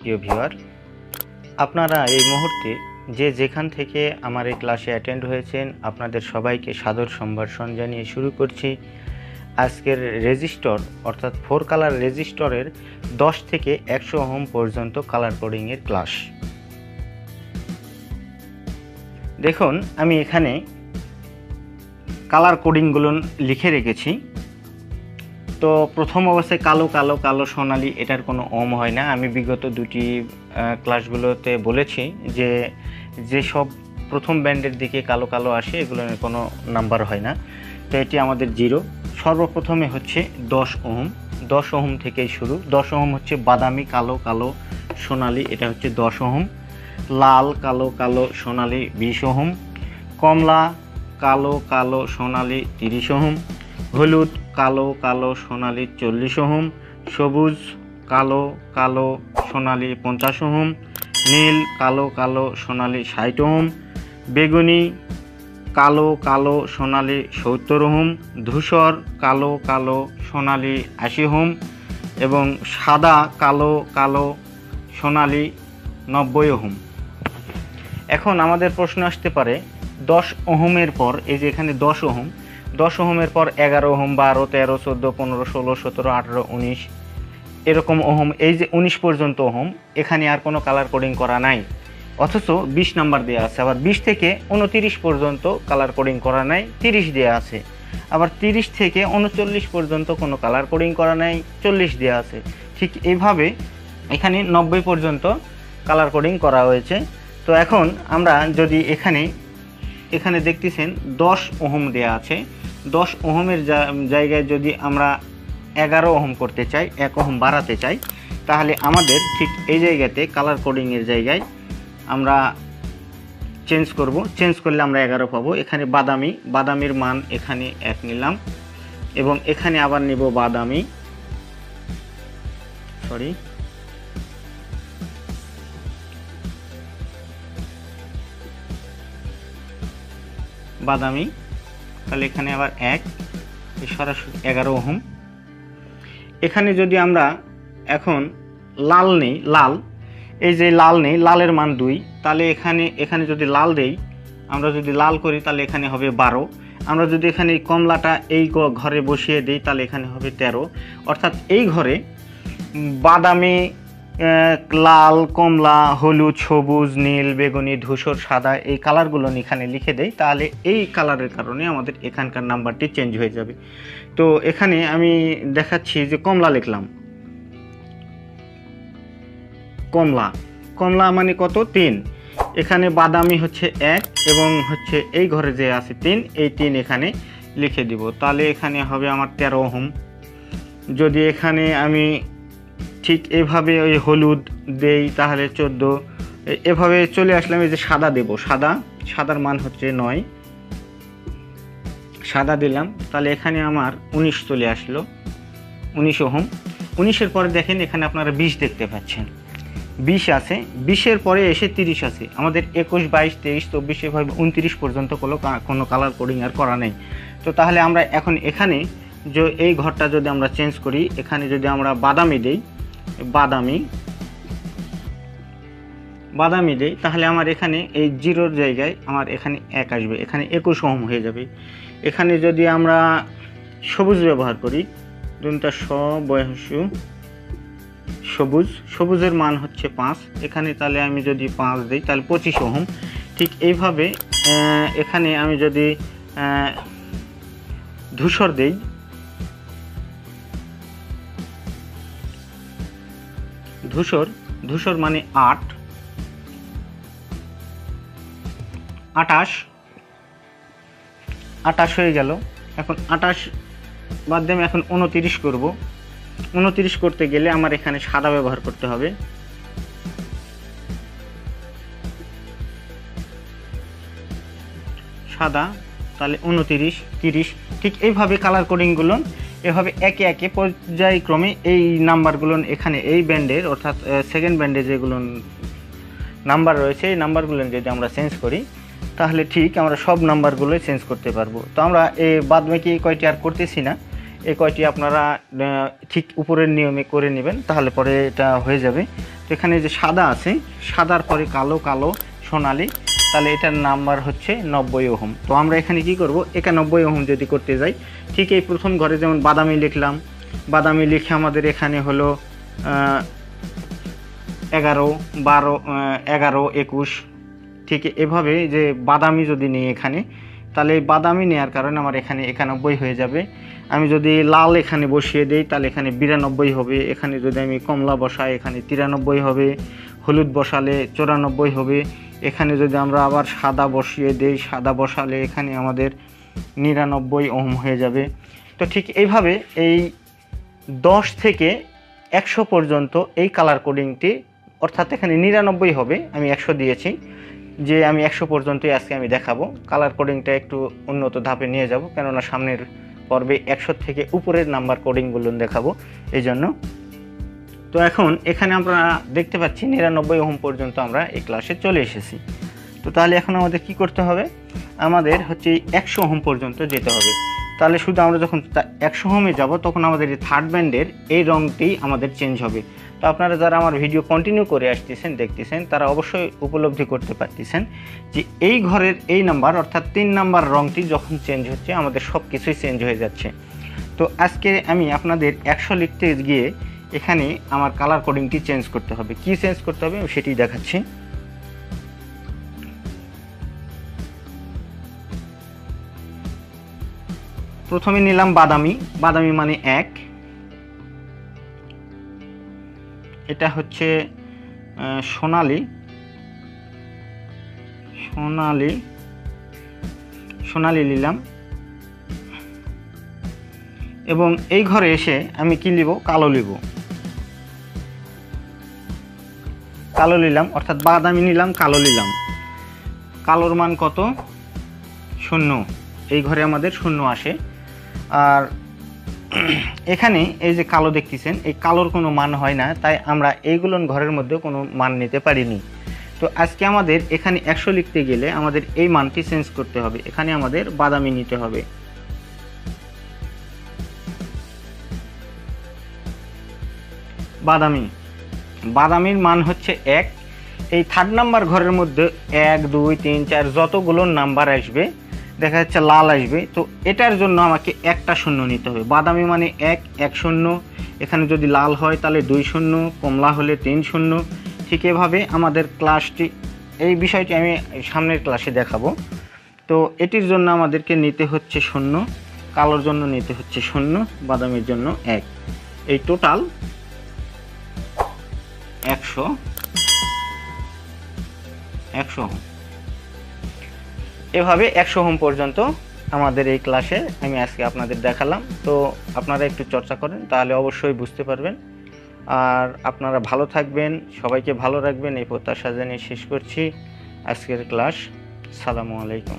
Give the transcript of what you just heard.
প্রিয় ভিউয়ার, আপনারা এই মুহূর্তে যে যেখান থেকে আমার এই ক্লাসে অ্যাটেন্ড হয়েছেন আপনাদের সবাইকে সাদর সম্ভাষণ জানিয়ে শুরু করছি আজকের রেজিস্টর অর্থাৎ 4 কালার রেজিস্টরের 10 থেকে 100 ওহম পর্যন্ত কালার কোডিংয়ের ক্লাস। দেখুন, আমি এখানে কালার কোডিংগুলো লিখে রেখেছি। তো প্রথম অবস্থায় কালো কালো কালো সোনালি, এটার কোনো ওহম হয় না। আমি বিগত দুটি ক্লাসগুলোতে বলেছি যে যেসব প্রথম ব্যান্ডের দিকে কালো কালো আসে এগুলোর কোনো নাম্বার হয় না। তো এটি আমাদের 0। সর্বপ্রথমে হচ্ছে 10 ওহম। 10 ওহম থেকেই শুরু। 10 ওহম হচ্ছে বাদামি কালো কালো সোনালি, এটা হচ্ছে 10 ওহম। লাল কালো কালো সোনালি 20 ওহম। কমলা কালো কালো সোনালি 30 ওহম। হলুদ কালো কালো সোনালি 40 ওহম। সবুজ কালো কালো সোনালি 50 ওহম। নীল কালো কালো সোনালি 60 ওহম। বেগুনি কালো কালো সোনালি 70 ওহম। ধূসর কালো কালো সোনালি 80 ওহম এবং সাদা কালো কালো সোনালি 90 ওহম। এখন আমাদের প্রশ্ন আসতে পারে 10 ওহমের পর, এই যে এখানে 10 ওহম, 10 ওহমের পর 11 ওহম, 12, 13, 14, 15, 16, 17, 18, 19 এরকম ওহম, এই যে 19 পর্যন্ত ওহম, এখানে আর কোনো কালার কোডিং করা নাই, অথচ 20 নাম্বার দেওয়া আছে। আবার 20 থেকে 29 পর্যন্ত কালার কোডিং করা নাই, 30 দেওয়া আছে। আবার 30 থেকে 39 পর্যন্ত কোনো কালার কোডিং করা নাই, 40 দেওয়া আছে। ঠিক এইভাবে এখানে 90 পর্যন্ত কালার কোডিং করা হয়েছে। তো এখন আমরা যদি এখানে দেখতেছেন 10 ওহম দেওয়া আছে। 10 ওহমের জায়গায় যদি আমরা 11 ওহম করতে চাই, 1 ওহম বাড়াতে চাই, তাহলে আমাদের ঠিক এই জায়গাতে কালার কোডিংয়ের জায়গায় আমরা চেঞ্জ করব। চেঞ্জ করলে আমরা 11 পাবো। এখানে বাদামির মান এখানে 1 নিলাম এবং এখানে আবার নিব বাদামি তাহলে এখানে আবার 1, সরাসরি 11 ওহম। এখানে যদি আমরা এখন লাল নেই, এই যে লাল নেই, লালের মান 2, তাহলে এখানে যদি লাল দেই, আমরা যদি লাল করি তাহলে এখানে হবে 12। আমরা যদি এখানে কমলাটা এই ঘরে বসিয়ে দিই তাহলে এখানে হবে 13। অর্থাৎ এই ঘরে বাদামি, লাল, কমলা, হলুদ, সবুজ, নীল, বেগুনি, ধূসর, সাদা এই কালারগুলো এখানে লিখে দেই, তাহলে এই কালারের কারণে আমাদের এখানকার নাম্বারটি চেঞ্জ হয়ে যাবে। তো এখানে আমি দেখাচ্ছি যে কমলা লিখলাম, কমলা মানে কত? 3। এখানে বাদামি হচ্ছে 1 এবং হচ্ছে এই ঘরে যে আছে 3, এই 3 এখানে লিখে দিব, তাহলে এখানে হবে আমার 13 ওহম। যদি এখানে আমি ঠিক এভাবে ওই হলুদ দেই তাহলে 14। এভাবে চলে আসলাম। এই যে সাদা দেব, সাদার মান হচ্ছে 9, সাদা দিলাম, তাহলে এখানে আমার 19 চলে আসলো, 19 ওহম। 19-এর পরে দেখেন এখানে আপনারা 20 দেখতে পাচ্ছেন, 20 আছে। 20-এর পরে এসে 30 আছে। আমাদের 21, 22, 23, 24 এভাবে 29 পর্যন্ত কোনো কালার কোডিং আর করা নেই। তো তাহলে আমরা এখন এখানে যে এই ঘরটা যদি আমরা চেঞ্জ করি, এখানে যদি আমরা বাদামি দেই, বাদামি দেই, তাহলে আমার এখানে এই 0-র জায়গায় আমার এখানে 1 আসবে, এখানে 21 ওহম হয়ে যাবে। এখানে যদি আমরা সবুজ ব্যবহার করি, সবুজের মান হচ্ছে 5, এখানে তাহলে আমি যদি 5 দিই তাহলে 25 ওহম। ঠিক এইভাবে এখানে আমি যদি ধূসর দেই, ধূসর মানে 8, 28 হয়ে গেল। এখন 28 বাদ দিয়ে আমি এখন 29 করব। 29 করতে গেলে আমার এখানে সাদা ব্যবহার করতে হবে, তাহলে 29, 30। ঠিক এইভাবে কালার কোডিংগুলো এভাবে একে একে পর্যায়ক্রমে এই নাম্বারগুলো এখানে এই ব্যান্ডের অর্থাৎ সেকেন্ড ব্যান্ডে যেগুলো নাম্বার রয়েছে এই নাম্বারগুলো যদি আমরা চেঞ্জ করি তাহলে ঠিক আমরা সব নাম্বারগুলোই চেঞ্জ করতে পারবো। তো আমরা এই বাদবাকি কয়টি আর করতেছি না, এই কয়টি আপনারা ঠিক উপরের নিয়মে করে নেবেন, তাহলে পরে এটা হয়ে যাবে। তো এখানে যে সাদা আছে, সাদার পরে কালো, কালো সোনালি, তাহলে এটার নাম্বার হচ্ছে 90 ওহম। তো আমরা এখানে কি করব, 91 ওহম যদি করতে যাই, ঠিক এই প্রথম ঘরে যেমন বাদামি লিখলাম, বাদামি লিখে আমাদের এখানে হলো 11, 12, 11, 21, ঠিক এভাবে যে বাদামি যদি নিই এখানে, তাহলে এই বাদামি নেওয়ার কারণে আমার এখানে 91 হয়ে যাবে। আমি যদি লাল এখানে বসিয়ে দিই তাহলে এখানে 92 হবে। এখানে যদি আমি কমলা বসাই এখানে 93 হবে। হলুদ বসালে 94 হবে। এখানে যদি আমরা আবার সাদা বসিয়ে দিই, সাদা বসালে এখানে আমাদের 99 ওহম হয়ে যাবে। তো ঠিক এইভাবে এই 10 থেকে 100 পর্যন্ত এই কালার কোডিংটি, অর্থাৎ এখানে 99 হবে, আমি 100 দিয়েছি, যে আমি 100 পর্যন্তই আজকে আমি দেখাবো। কালার কোডিংটা একটু উন্নত ধাপে নিয়ে যাব, কেননা সামনের পর্বে 100 থেকে উপরের নাম্বার কোডিংগুলো দেখাবো এই জন্য। তো এখন এখানে আমরা দেখতে পাচ্ছি 99 ওহম পর্যন্ত আমরা এই ক্লাসে চলে এসেছি। তো তাহলে এখন আমাদের কি করতে হবে, আমাদের হচ্ছে 100 ওহম পর্যন্ত যেতে হবে। তাহলে শুধু আমরা যখন 100 ওহমে যাব তখন আমাদের এই থার্ড ব্যান্ডের এই রঙটি আমাদের চেঞ্জ হবে। তো আপনারা যারা আমার ভিডিও কন্টিনিউ করে আসতেছেন, দেখতেছেন, তারা অবশ্যই উপলব্ধি করতে পারতেছেন যে এই ঘরের এই নাম্বার অর্থাৎ 3 নাম্বার রঙটি যখন চেঞ্জ হচ্ছে আমাদের সব কিছুই চেঞ্জ হয়ে যাচ্ছে। তো আজকে আমি আপনাদের 100 লিখতে গিয়ে এখানে আমার কালার কোডিংটি চেঞ্জ করতে হবে। কি চেঞ্জ করতে হবে আমি সেটি দেখাচ্ছি। প্রথমে নিলাম বাদামি, বাদামি মানে 1, এটা হচ্ছে সোনালি, সোনালি, সোনালি নিলাম, এবং এই ঘরে এসে আমি কি নিব, কালো নিব, কালো নিলাম, অর্থাৎ বাদামি নিলাম, কালো নিলাম। কালোর মান কত, 0, এই ঘরে আমাদের 0 আসে। আর এখানে এই যে কালো দেখতেছেন, এই কালোর কোনো মান হয় না, তাই আমরা এইগুলো ঘরের মধ্যে কোনো মান নিতে পারিনি। তো আজকে আমাদের এখানে 100 লিখতে গেলে আমাদের এই মানটি চেঞ্জ করতে হবে। এখানে আমাদের বাদামি নিতে হবে, বাদামি, বাদামির মান হচ্ছে 1। এই থার্ড নাম্বার ঘরের মধ্যে 1, 2, 3, 4 যতগুলো নাম্বার আসবে, দেখা যাচ্ছে লাল আসবে, তো এটার জন্য আমাকে একটা 0 নিতে হবে। বাদামি মানে 1, 1 0, এখানে যদি লাল হয় তাহলে 2 0, কমলা হলে 3 0। ঠিক এভাবে আমাদের ক্লাসটি, এই বিষয়টি আমি সামনের ক্লাসে দেখাবো। তো এটির জন্য আমাদেরকে নিতে হচ্ছে 0, কালোর জন্য নিতে হচ্ছে 0, বাদামির জন্য 1, এই টোটাল 100 এভাবে 100 ওহম পর্যন্ত আমাদের এই ক্লাসে আমি আজকে আপনাদের দেখালাম। তো আপনারা একটু চর্চা করেন, তাহলে অবশ্যই বুঝতে পারবেন। আর আপনারা ভালো থাকবেন, সবাইকে ভালো রাখবেন, এই প্রত্যাশা জানিয়ে শেষ করছি আজকের ক্লাস। আসসালামু আলাইকুম।